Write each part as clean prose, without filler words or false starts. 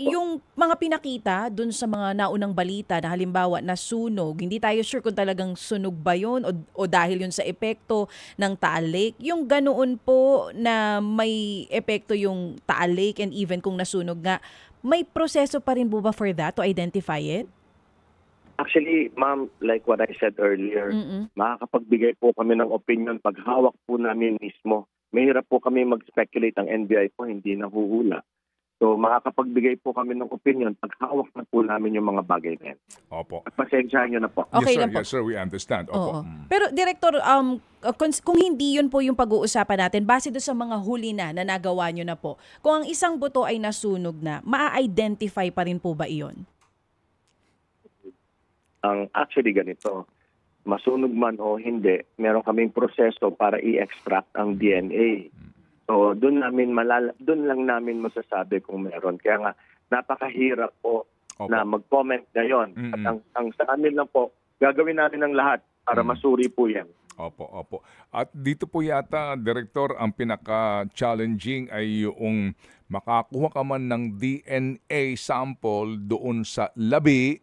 yung mga pinakita dun sa mga naunang balita na halimbawa nasunog, hindi tayo sure kung talagang sunog ba yun o dahil yun sa epekto ng Taal Lake. Yung ganoon po na may epekto yung Taal Lake and even kung nasunog nga, may proseso pa rin po ba for that to identify it? Actually, ma'am, like what I said earlier, Mm-mm. makakapagbigay po kami ng opinion pag hawak po namin mismo. Mahirap po kami mag-speculate, ang NBI po hindi nahuhula. So makakapagbigay po kami ng opinion pag hawak na po namin yung mga bagay na yan. Opo. At pasensyahan nyo na po. Okay Yes, sir. lang po. Yes, sir. We understand. Opo. Oo. Pero Director, kung hindi yun po yung pag-uusapan natin, base doon sa mga huli na nagawa nyo na po, kung ang isang buto ay nasunog na, maa-identify pa rin po ba iyon? Ang actually ganito, masunog man o hindi, meron kaming proseso para i-extract ang DNA. So doon lang namin masasabi kung meron. Kaya nga napakahirap po na mag-comment ngayon. At ang sa amin lang po, gagawin natin ang lahat para masuri po yan. Opo. At dito po yata, Director, ang pinaka-challenging ay yung makakuha ka man ng DNA sample doon sa labi,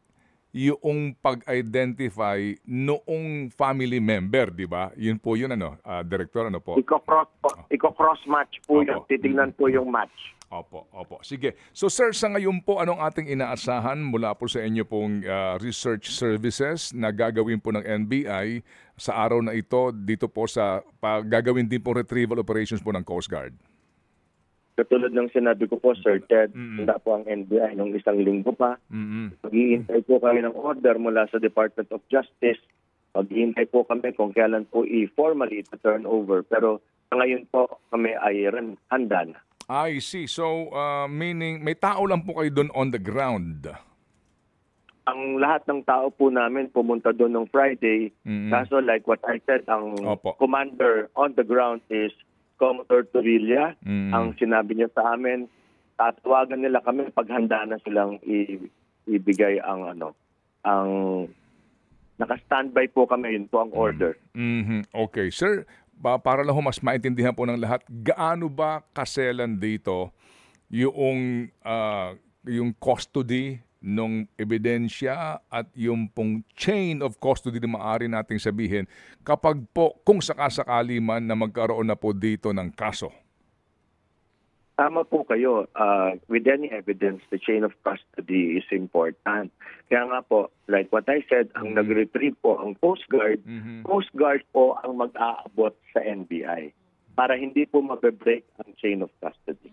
yung pag-identify noong family member, di ba? Yun po yun, Director, ano po? Iko-cross match po yun. Titignan po yung match. Opo. Sige. So sir, sa ngayon po, anong ating inaasahan mula po sa inyo pong research services na gagawin po ng NBI sa araw na ito dito po sa gagawin din po retrieval operations po ng Coast Guard? Katulad ng sinabi ko po, Sir Ted, handa po ang NBI nung isang linggo pa. Mag-iintay po kami ng order mula sa Department of Justice. Mag-iintay po kami kung kailan po i-formally turn over. Pero ngayon po kami ay handa na. I see. So, meaning may tao lang po kayo doon on the ground? Ang lahat ng tao po namin pumunta doon ng Friday. Kaso like what I said, ang commander on the ground is Commodore Torilla. Ang sinabi niya sa amin, tatawagan nila kami pag handa na silang ibigay ang naka-standby po kami, yun po ang order. Okay, sir, para lang mas maintindihan po ng lahat, gaano ba kaselan dito yung custody nung ebidensya at yung pong chain of custody na maaari nating sabihin kapag po kung sakasakali man na magkaroon na po dito ng kaso? Tama po kayo. With any evidence, the chain of custody is important. Kaya nga po, like what I said, ang nag-retrieve po ang Coast Guard. Coast Guard po ang mag-aabot sa NBI para hindi po mabe-break ang chain of custody.